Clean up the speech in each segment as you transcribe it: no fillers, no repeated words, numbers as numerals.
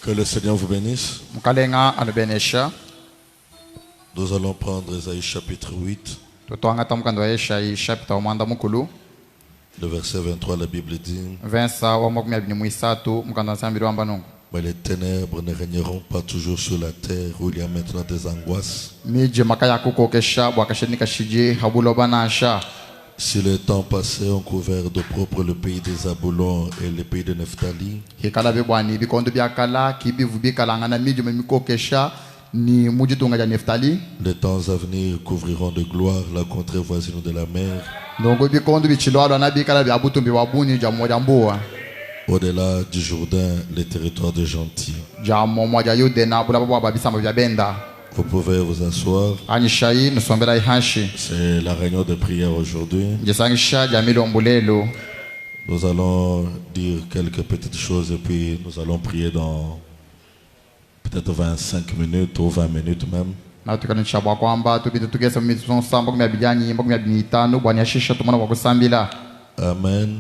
Que le Seigneur vous bénisse. Nous allons prendre Ésaïe chapitre 8. Le verset 23, la Bible dit: mais les ténèbres ne régneront pas toujours sur la terre où il y a maintenant des angoisses. Si les temps passés ont couvert de propre le pays des Zabulon et le pays de Nephtali, les temps à venir couvriront de gloire la contrée voisine de la mer. Au-delà du Jourdain, les territoires des gentils. Vous pouvez vous asseoir. C'est la réunion de prière aujourd'hui. Nous allons dire quelques petites choses et puis nous allons prier dans peut-être 25 minutes ou 20 minutes même. Amen.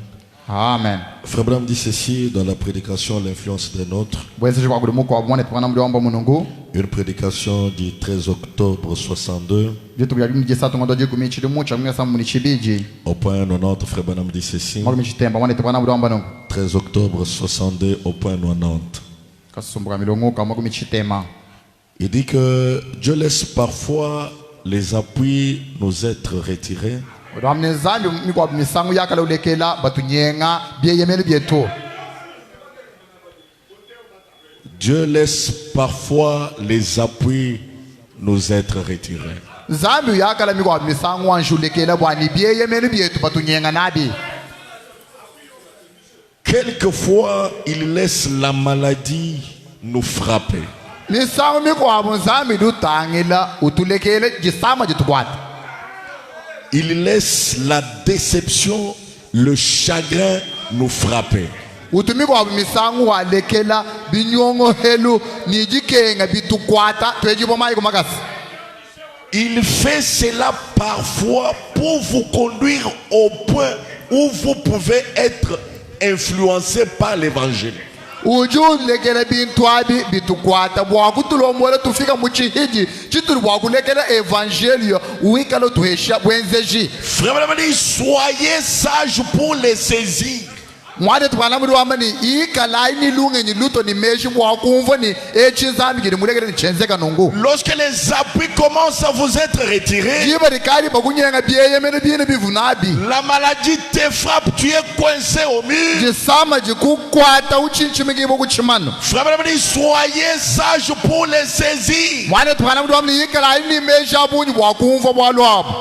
Amen. Frère Branham dit ceci dans la prédication L'influence des nôtres. Une prédication du 13 octobre 62. Au point 90, Frère Branham dit ceci. 13 octobre 62 au point 90. Il dit que Dieu laisse parfois les appuis nous être retirés. Dieu laisse parfois les appuis nous être retirés. Quelquefois, il laisse la maladie nous frapper. Il laisse la déception, le chagrin nous frapper. Il fait cela parfois pour vous conduire au point où vous pouvez être influencé par l'évangile. Frère, soyez sages pour les saisir. Lorsque les appuis commencent à vous être retirés, la maladie te frappe, tu es coincé au mur. Frère, soyez sages pour les saisir.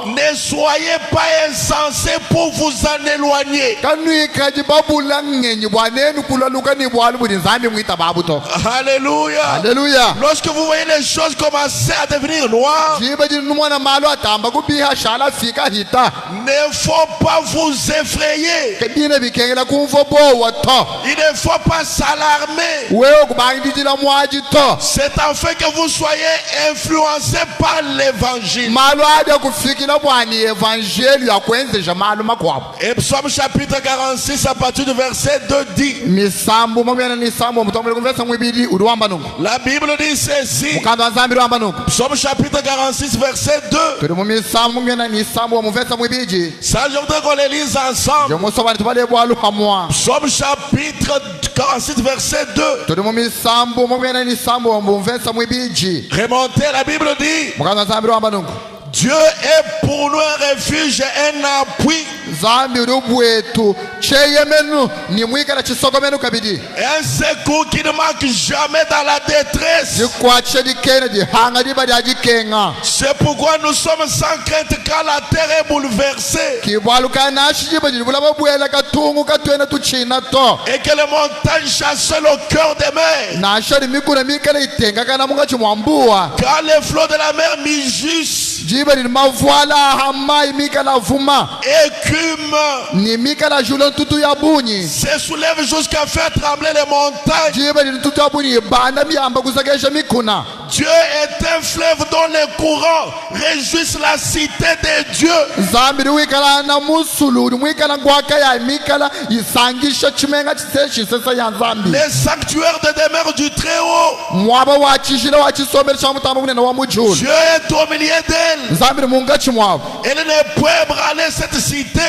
Ne soyez pas insensés pour vous en éloigner. Alléluia. Alléluia. Lorsque vous voyez les choses commencer à devenir noires, il ne faut pas vous effrayer. Il ne faut pas s'alarmer. C'est afin que vous soyez influencés par l'évangile. Et Psaume chapitre 46 à partir du verset 2 dit. La Bible dit ceci. Psaume chapitre 46 verset 2. Ça, je voudrais qu'on les lise ensemble. Psaume chapitre 46 verset 2. Remontez, la Bible dit. Dieu est pour nous un refuge et un appui. Et un secours qui ne manque jamais dans la détresse. C'est pourquoi nous sommes sans crainte quand la terre est bouleversée. Et que les montagnes chassent le cœur des mers. Quand les flots de la mer mugissent, écume, se soulève jusqu'à faire trembler les montagnes. Dieu est un fleuve dont les courants réjouissent la cité de Dieu. Les sanctuaires de demeure du Très-Haut. Dieu est au milieu d'elle. Elle ne peut ébranler cette cité.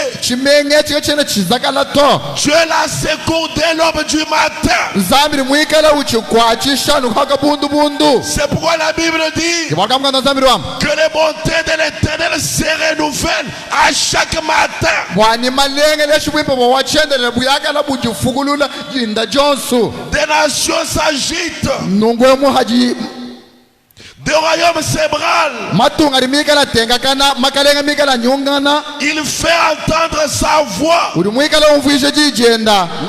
Dieu la secours dès l'aube du matin. C'est pourquoi la Bible dit que les bontés de l'Éternel se renouvellent à chaque matin. Des nations s'agitent. Des royaumes s'ébranlent. Il fait entendre sa voix.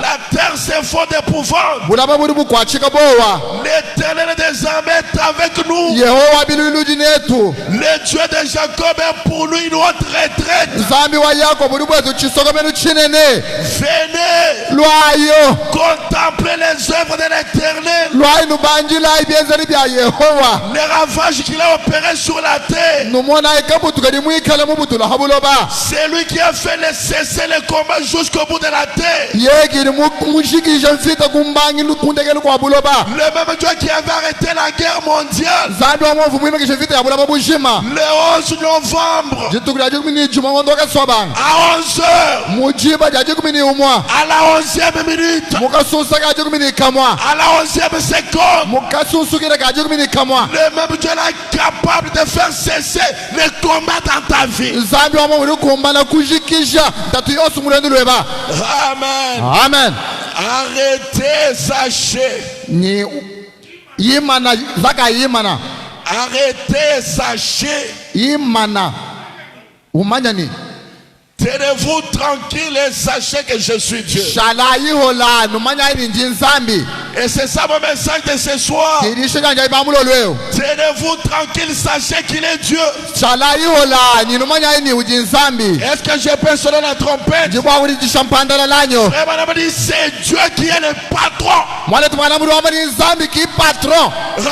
La terre s'effondre d'épouvante. L'Éternel désormais est avec nous. Le Dieu de Jacob est pour nous une autre retraite. Venez contempler les œuvres de l'Éternel. Les ravages qu'il a opérés sur la terre. C'est lui qui a fait cesser les combats jusqu'au bout de la terre. Le même Dieu qui avait arrêté la guerre mondiale. Le 11 novembre à 11h, à la 11e minute, à la 11e seconde, le même Dieu est capable de faire cesser les combats dans ta vie. Amen. Amen. Arrêtez, sachez. Arrêtez, sachez. Tenez-vous tranquille et sachez que je suis Dieu. Et c'est ça mon message de ce soir. Tenez-vous tranquille, sachez qu'il est Dieu. Est-ce que je peux sonner la trompette? C'est Dieu qui est le patron.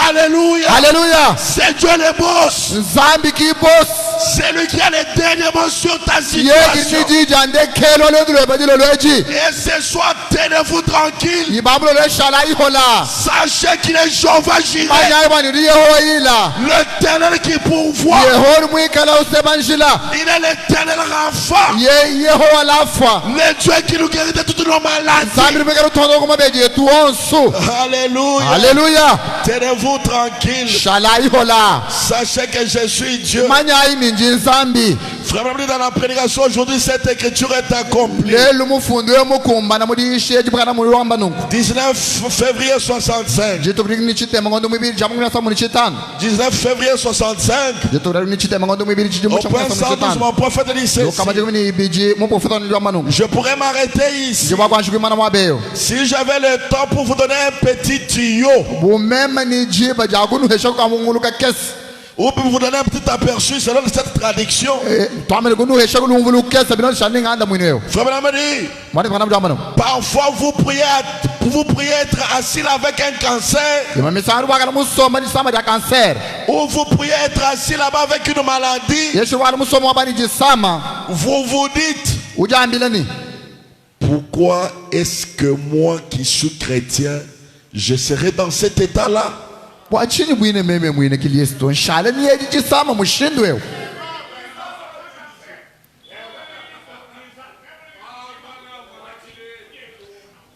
Alléluia. Alléluia. C'est Dieu le boss. C'est lui qui a le dernier mot sur ta situation. Et ce soir, tenez-vous tranquille. Sachez qu'il est Jéhovah Jireh, l'Éternel qui pourvoit. Il est l'Éternel Rapha, le Dieu qui nous guérit de toutes nos maladies. Alléluia. Alléluia. Tenez-vous tranquille. Sachez que je suis Dieu. Frère, dans la prédication aujourd'hui, cette écriture est accomplie. 19 février 65. 19 février 65. Au point 112, mon prophète dit ceci. Je pourrais m'arrêter ici si j'avais le temps pour vous donner un petit tuyau, ou pour vous donner un petit aperçu selon cette traduction. Parfois vous pourriez être assis là avec un cancer, ou vous pourriez être assis là-bas avec une maladie. Vous vous dites, Pourquoi est-ce que moi qui suis chrétien, je serai dans cet état-là?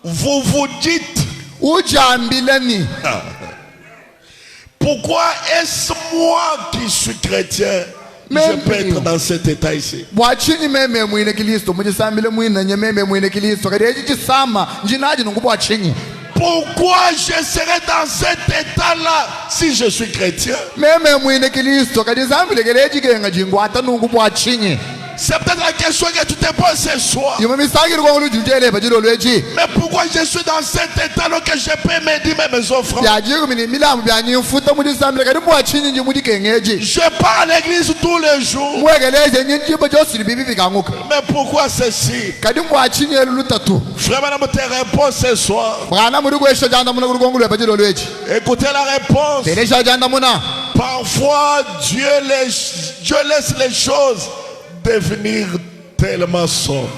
Vous vous dites, pourquoi est-ce moi qui suis chrétien, je peux être dans cet état ici? Pourquoi je serai dans cet état-là si je suis chrétien? C'est peut-être la question que tu te poses ce soir. Mais pourquoi je suis dans cet état-là que je peux médire mes offrandes? Je pars à l'église tous les jours. Mais pourquoi ceci? Frère, madame, te réponds ce soir. Écoutez la réponse. Parfois, Dieu laisse les choses devenir tellement sombres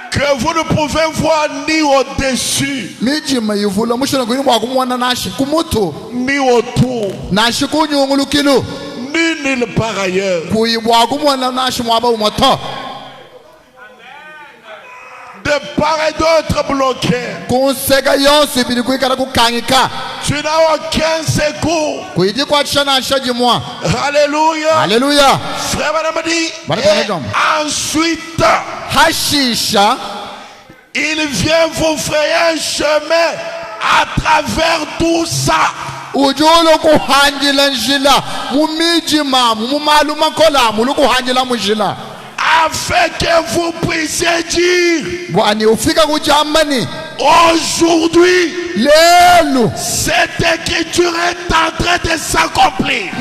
que vous ne pouvez voir ni au-dessus ni autour ni nulle part ailleurs. De part et d'autre bloqué. Tu n'as aucun secours. Alléluia. Alléluia. Frère, madame dit. Ensuite, il vient vous frayer un chemin à travers tout ça. Afin que vous puissiez dire, aujourd'hui, cette écriture est en train de s'accomplir.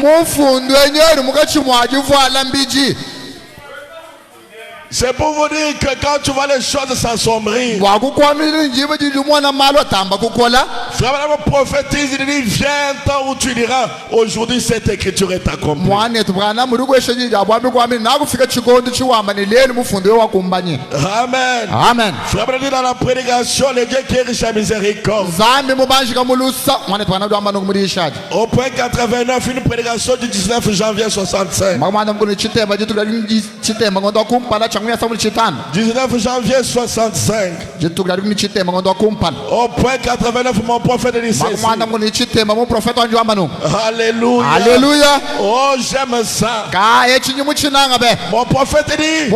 C'est pour vous dire que quand tu vois les choses s'assombrir, frère, prophétise, il dit, viens un temps où tu diras, aujourd'hui cette écriture est accomplie. Amen. Amen. Frère, dans la prédication, le Dieu qui est riche à miséricorde. Au point 89, une prédication du 19 janvier 65. 19 janvier 65. Au point 89, mon prophète dit ceci. Alléluia. Alléluia. Oh, j'aime ça. Mon prophète dit,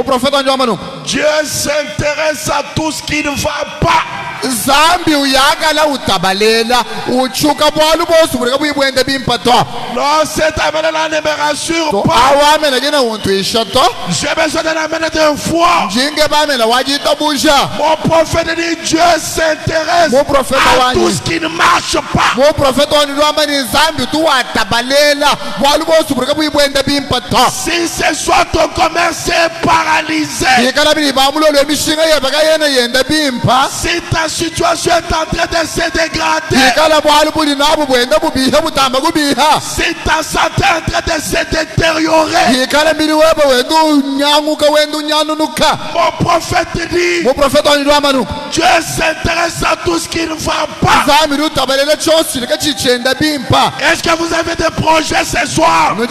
Dieu s'intéresse à tout ce qui ne va pas. Non, cette amène là ne me rassure pas. J'ai besoin d'un amène de foi. Mon prophète dit, Dieu s'intéresse à tout ce qui ne marche pas. Si ce soit ton commerce est paralysé, si ta situation est en train de se dégrader, si ta santé est en train de se détériorer, mon prophète dit, Dieu s'intéresse à tout ce qui ne va pas. Est-ce que vous avez des projets ce soir? Il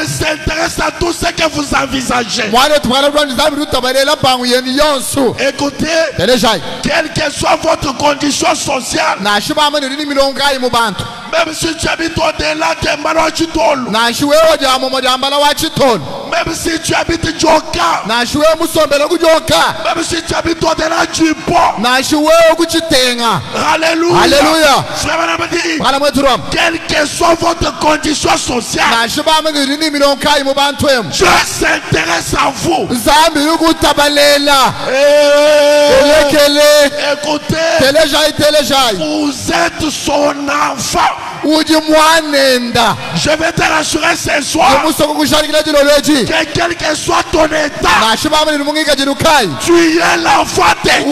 s'intéresse à tout ce que vous envisagez. Écoutez, quelle que soit votre condition sociale, même si tu habites au-delà de Malochitol, même si tu habites Djoka, même si tu habites au-delà du pont, alléluia. Alléluia. Quelle que soit votre condition sociale, Dieu s'intéresse à vous. Écoutez, vous êtes son enfant. Je vais te rassurer ce soir que quel que soit ton état, tu es l'enfant de Dieu.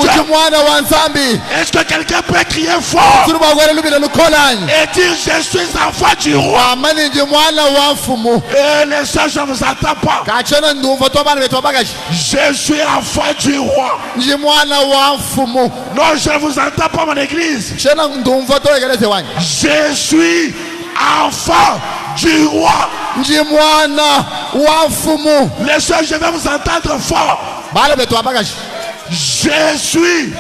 Est-ce que quelqu'un peut crier fort et dire je suis enfant du roi? Et les sœurs, je ne vous entends pas. Je suis enfant du roi. Non, je ne vous entends pas, mon église. Je suis enfant du roi. Les sœurs, je vais vous entendre fort. Je suis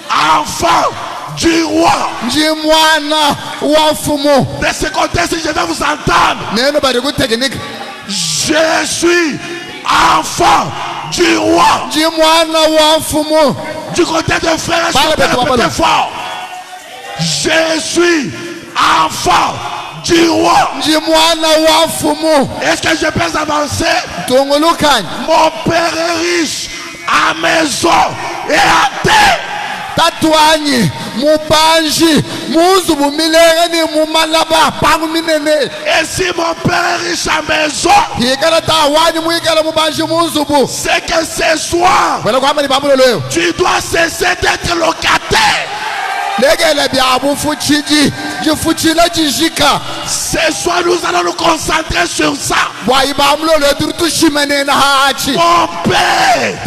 enfant du roi. De ce côté-ci, je vais vous entendre. Je suis enfant du roi. Du côté de frère, je fort. Je suis enfant du roi. Est-ce que je peux avancer? Mon père est riche à maison et à terre. Tatuanyi mubanji muzu bumilere ni mumalaba pangu minene. Et si mon père est riche à maison, c'est que ce soir tu dois cesser d'être locataire. Ce soir nous allons nous concentrer sur ça. Mon père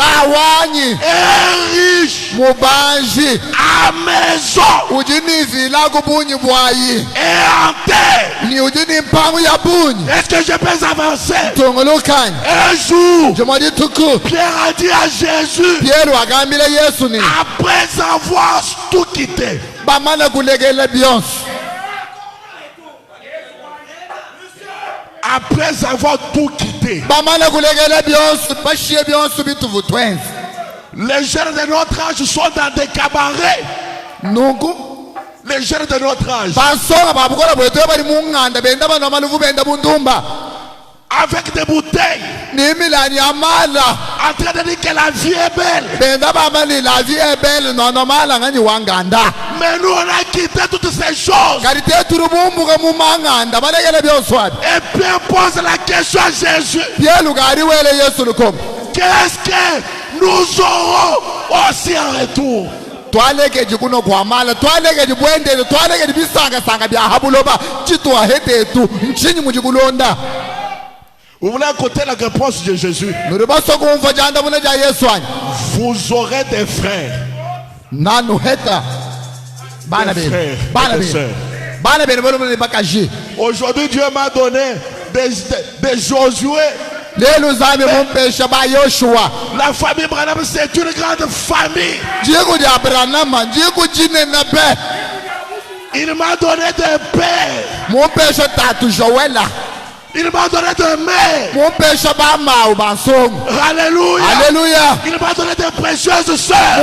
est riche à maison et en terre. Est-ce que je peux avancer? Un jour, Pierre a dit à Jésus, après avoir tout quitté, après avoir tout quitté, les jeunes de notre âge sont dans des cabarets. Les jeunes de notre âge, avec des bouteilles, en train de dire que la vie est belle. Mais nous on a quitté toutes ces choses. Et Pierre pose la question à Jésus, qu'est-ce que nous aurons aussi en retour? Vous voulez écouter la réponse de Jésus? Vous aurez des frères. Des frères. Aujourd'hui Dieu m'a donné des Josué. La famille Branham, c'est une grande famille. Il m'a donné des pères. Il m'a donné des mères. Alléluia. Alléluia. Il m'a donné des précieuses sœurs.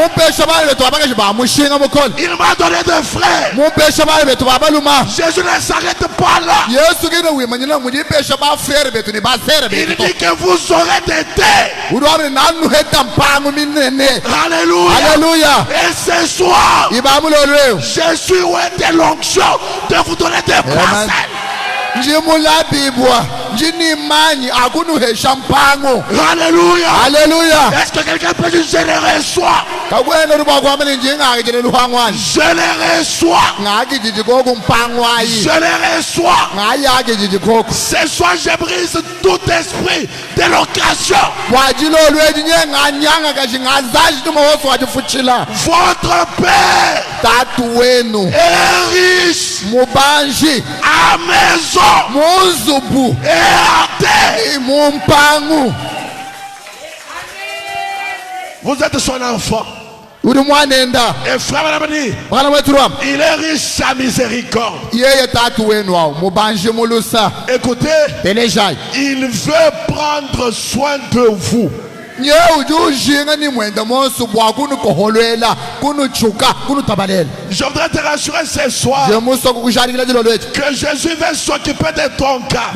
Il m'a donné des frères. Jésus ne s'arrête pas là. Il dit que vous aurez des terres. Alléluia. Alléluia. Et ce soir, je suis où est l'onction de vous donner des parcelles. Alléluia. Alléluia. Est-ce que quelqu'un peut dire je les reçois? Je les reçois. Je les reçois. Ce soir je brise tout esprit de l'occasion. Votre père est riche à maison et à terre. Vous êtes son enfant. Et frère Madame, il est riche à miséricorde. Écoutez, il veut prendre soin de vous. Je voudrais te rassurer ce soir que Jésus va s'occuper de ton cas.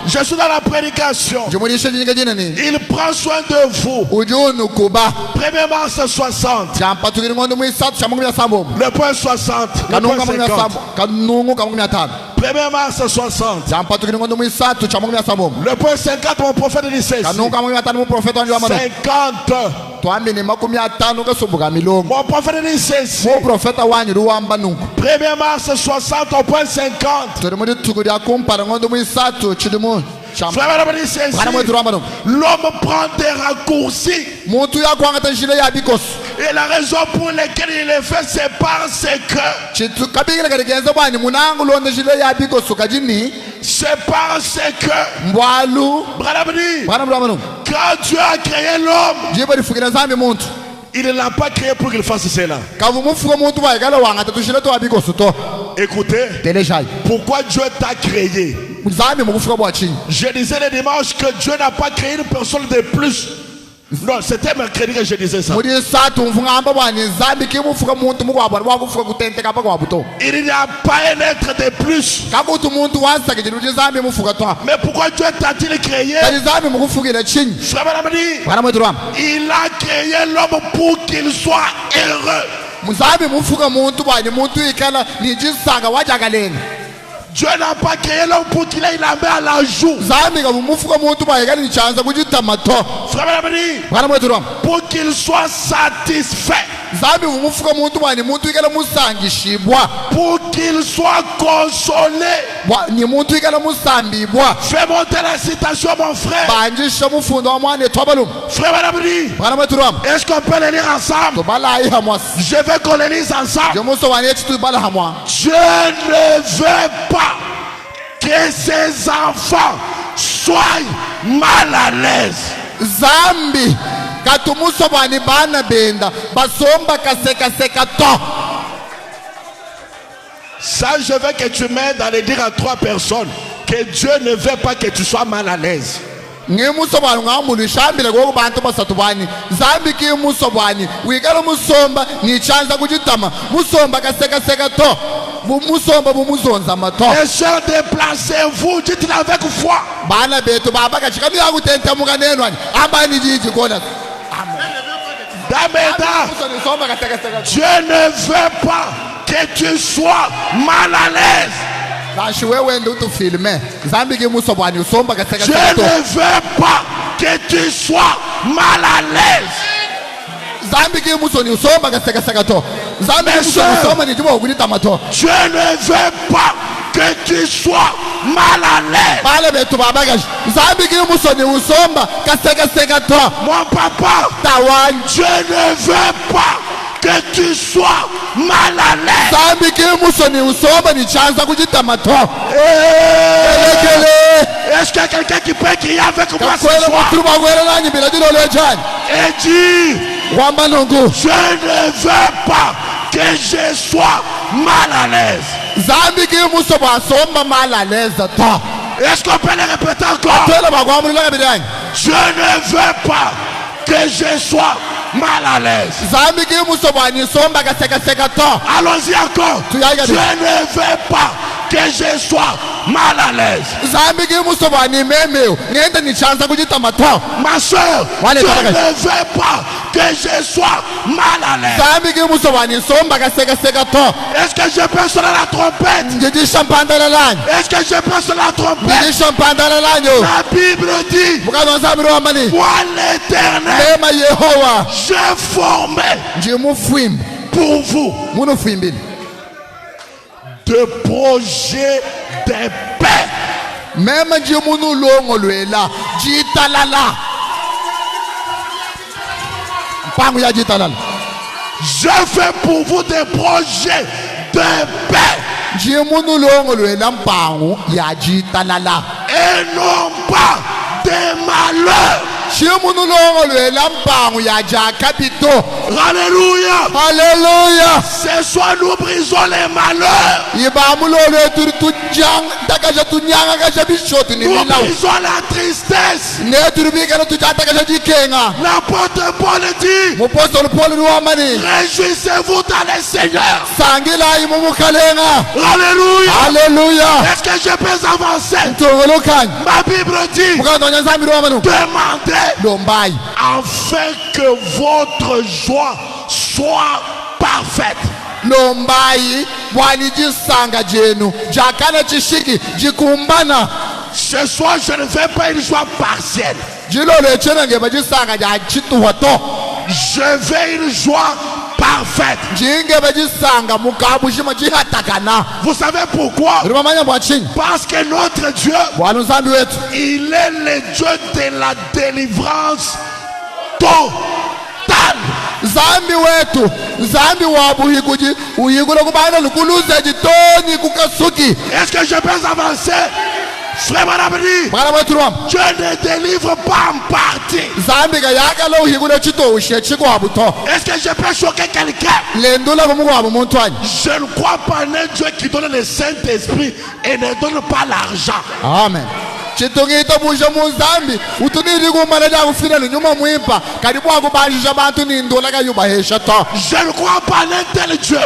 Je suis dans la prédication. Il prend soin de vous. 1er mars 60. Le point 60. Le point 50. 1er mars 60. Le point 50, mon prophète dit ceci. 50. Mon prophète dit ceci. 1er mars 60 au point 50. L'homme prend des raccourcis. Et la raison pour laquelle il le fait, c'est parce que quand Dieu a créé l'homme, il ne l'a pas créé pour qu'il fasse cela. Écoutez, pourquoi Dieu t'a créé? Je disais le dimanche que Dieu n'a pas créé une personne de plus. Non, c'était mercredi que je disais ça. Il n'y a pas un être de plus. Mais pourquoi Dieu t'a-t-il créé? Il a créé l'homme pour qu'il soit heureux. Dieu n'a pas créé l'homme pour qu'il ait la main à la joue. Pour qu'il soit satisfait. Pour qu'il soit consolé. Fais monter la citation, mon frère. Frère, est-ce qu'on peut le lire ensemble? Je veux qu'on le lise ensemble. Je ne veux pas que ses enfants soient mal à l'aise. Zambi katumusobani bana benda basomba kaseka seka to. Ça, je veux que tu m'aides à le dire à 3 personnes que Dieu ne veut pas que tu sois mal à l'aise. Ngemusobani ngamulishambile ngokubantu basatubani zambi ki musobani wikala musomba ni chanza kujitama musomba kaseka seka to musomba bumuzonza mato. Et sœurs, déplacez-vous, dites-le avec foi. Bana betu baba kachikami yakutenta mukanenwani ambani jiji kona. Dieu ne veut pas que tu sois mal à l'aise. Dieu ne veut pas que tu sois mal à l'aise. Dieu ne veut pas que tu sois mal à l'aise. Mon papa, Dieu ne veut pas que tu sois mal à l'aise. Est-ce qu'il y a quelqu'un qui peut crier avec moi ce soir et dire: je ne veux pas que je sois mal à l'aise? Est-ce qu'on peut le répéter encore? Je ne veux pas que je sois mal à l'aise. Allons-y encore. Je ne veux pas que je sois mal à l'aise. Ma soeur, je ne veux pas que je sois mal à l'aise. Est-ce que je peux sonner la trompette? Est-ce que je peux sonner la trompette? La Bible dit: moi l'Éternel, j'ai formé pour vous de projets de paix. Même Dieu nous l'a je fais pour vous des projets de paix. Et non pas de malheur. Alléluia. Alléluia. Ce soir nous brisons les malheurs. Nous brisons la tristesse. L'apôtre Paul dit, réjouissez-vous dans le Seigneur. Alléluia. Alléluia. Est-ce que je peux avancer? Ma Bible dit, demandez afin que votre joie soit parfaite. Ce soir, je ne fais pas une joie partielle. Je veux une joie parfaite. Vous savez pourquoi? Parce que notre Dieu, il est le Dieu de la délivrance totale. Est-ce que je peux avancer? Frère Marabri, Dieu ne délivre pas en partie. Est-ce que je peux choquer quelqu'un? Je ne crois pas en un Dieu qui donne le Saint-Esprit et ne donne pas l'argent. Amen. Je ne crois pas en un tel Dieu.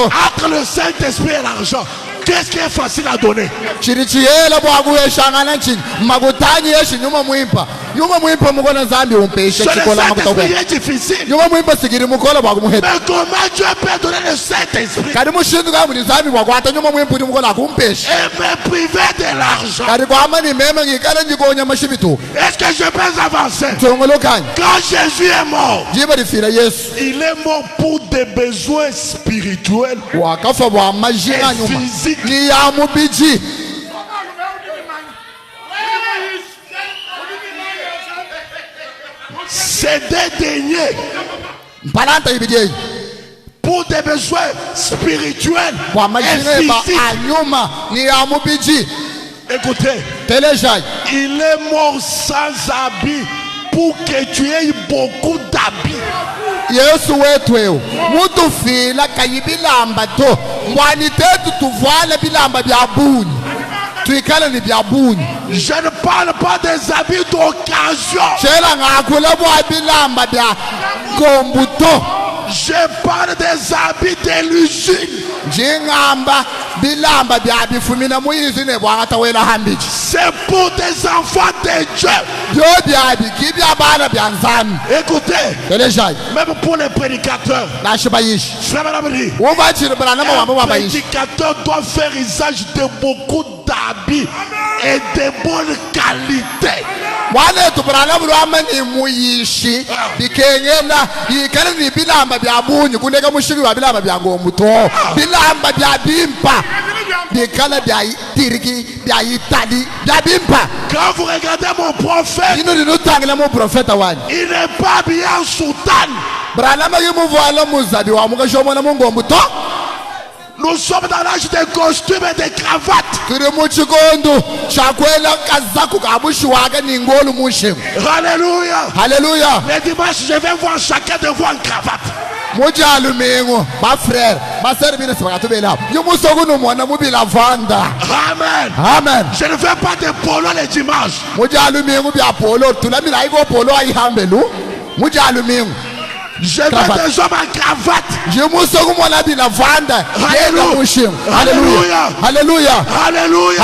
Entre le Saint-Esprit et l'argent, qu'est-ce qui est facile à donner? C'est difficile. Mais comment Dieu peut donner le Saint-Esprit et me priver de l'argent? Est-ce que je peux avancer? Quand Jésus est mort, il est mort pour des besoins spirituels et physiques. C'est des deniers pour des besoins spirituels et physiques. Écoutez, il est mort sans habit pour que tu aies beaucoup d'habits. Je ne parle pas des habits d'occasion. Je parle des habits de l'usine. C'est pour des enfants de Dieu. Écoutez, même pour les prédicateurs, un prédicateur doit faire usage de beaucoup d'habits et de bonne qualité. Quand vous regardez mon prophète, il n'est pas bien en soutane. Nous sommes dans l'âge des costumes et des cravates. Alléluia. Alléluia. Les dimanches, je vais voir chacun de vous en cravate. Amen. Amen. Je ne fais pas de polo les dimanches. Je veux des hommes en cravate. Alléluia. Alléluia. Alléluia. Alléluia.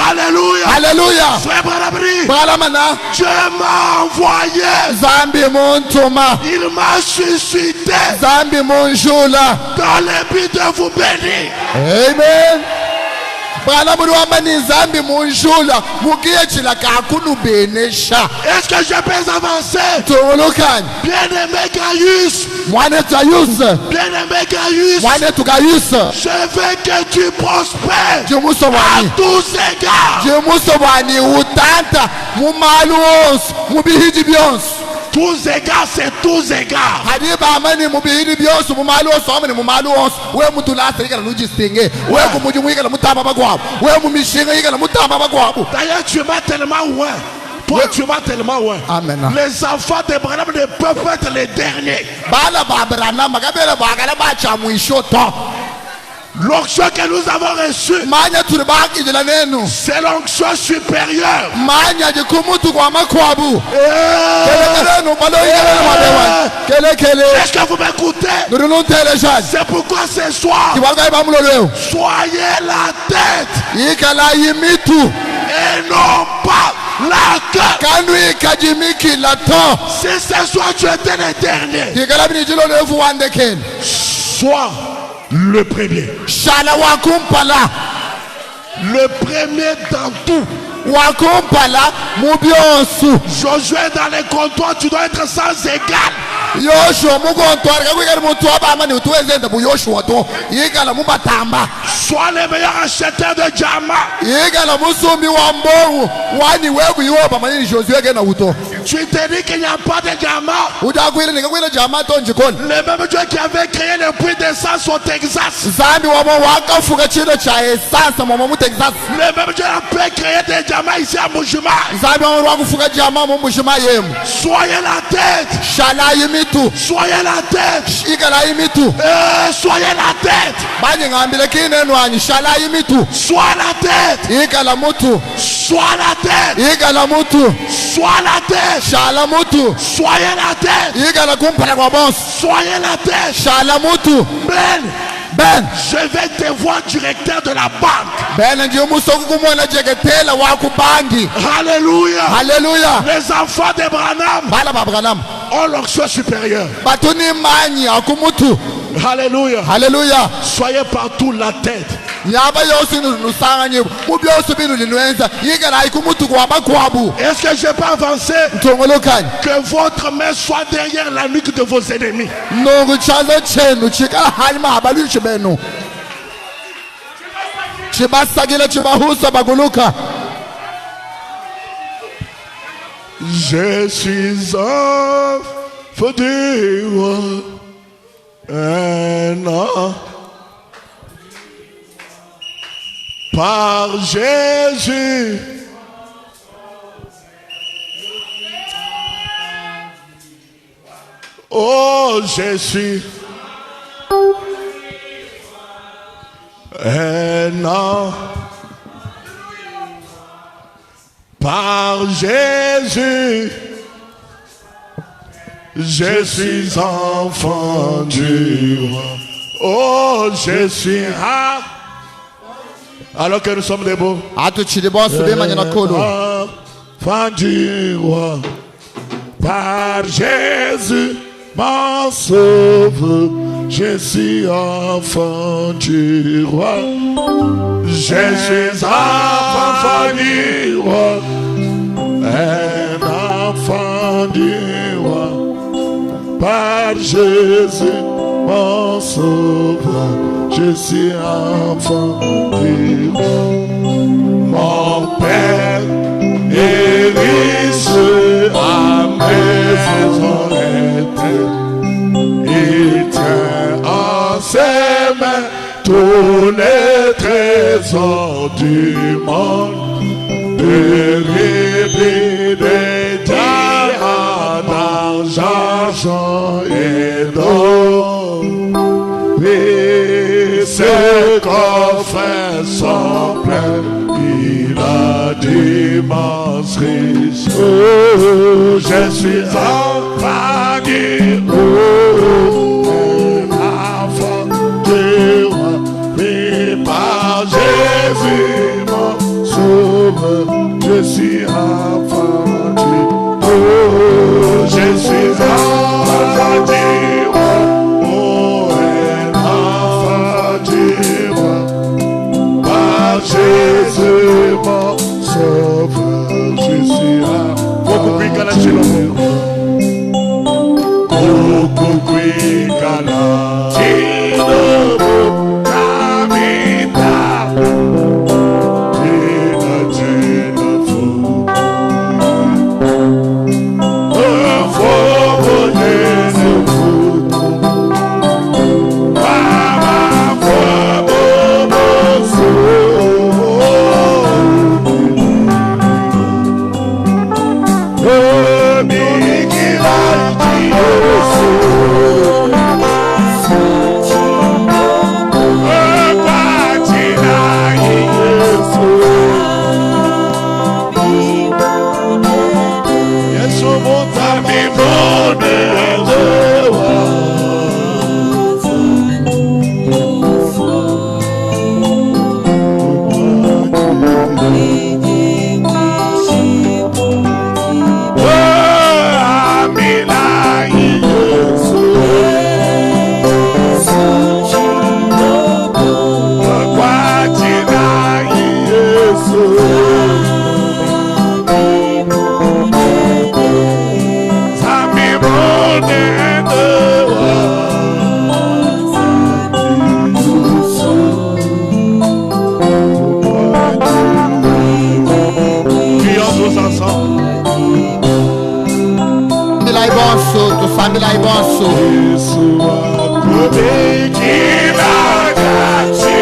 Alléluia. Alléluia. Frère Barabri, Dieu m'a envoyé. Il m'a suscité dans le but de vous bénir. Amen. Est-ce que je peux avancer? Bien-aimé Gaius, bien-aimé Gaius, je veux que tu prospères à tous égards. Tous égards, c'est tous égards. D'ailleurs, tu m'as tellement loin. Toi, tu vas tellement loin. Amen. Les enfants d'Abraham ne peuvent pas être les derniers. L'onction que nous avons reçue, c'est l'onction supérieure. Est-ce que vous m'écoutez? C'est pourquoi ce soir, soyez la tête et non pas la queue. Si ce soir tu étais le dernier, sois le premier. Le premier dans tout. Josué dans les comptoirs, tu dois être sans égal. Sois le meilleur acheteur de diamants. Tu te dis qu'il n'y a pas de diamants. Le même Dieu qui avait créé le puits d'essence au Texas, le même Dieu a pu créer des diamants ici à Mujima. Soyez la tête. Soyez la tête. Soyez la tête. Sois la tête. Sois la tête. Sois la tête. Soyez la tête. Soyez la tête. Ben, je vais te voir directeur de la banque. Alléluia. Alléluia. Les enfants d'Abraham ont l'onction supérieure. Alléluia. Alléluia. Soyez partout la tête. Est-ce que je peux avancer? Que votre main soit derrière la nuque de vos ennemis. Je suis enfant du roi. Par Jésus. Oh, je suis un homme. Par Jésus, je suis enfant du roi. Oh, je suis un. Alors que nous sommes debout. Enfant du roi. Par Jésus, mon sauveur, je suis enfant du roi. Je suis enfant du roi. Un enfant du roi. Par Jésus, mon sauveur, je suis enfant du roi. Mon Père est riche à mes oreilles. Il tient en ses mains tous les trésors du monde. De rubis, de diamants, d'argent et d'or. Et ses coffres sont pleins. Il a d'immenses richesses. Oh, je suis enfant du roi, enfant du roi, mais par Jésus mon sauveur, je suis enfant du roi. Oh, je suis enfant du roi, oh, un enfant du roi, par Jésus mon sauveur, je suis enfant du roi. sambila ibonso Yesu akubikira gati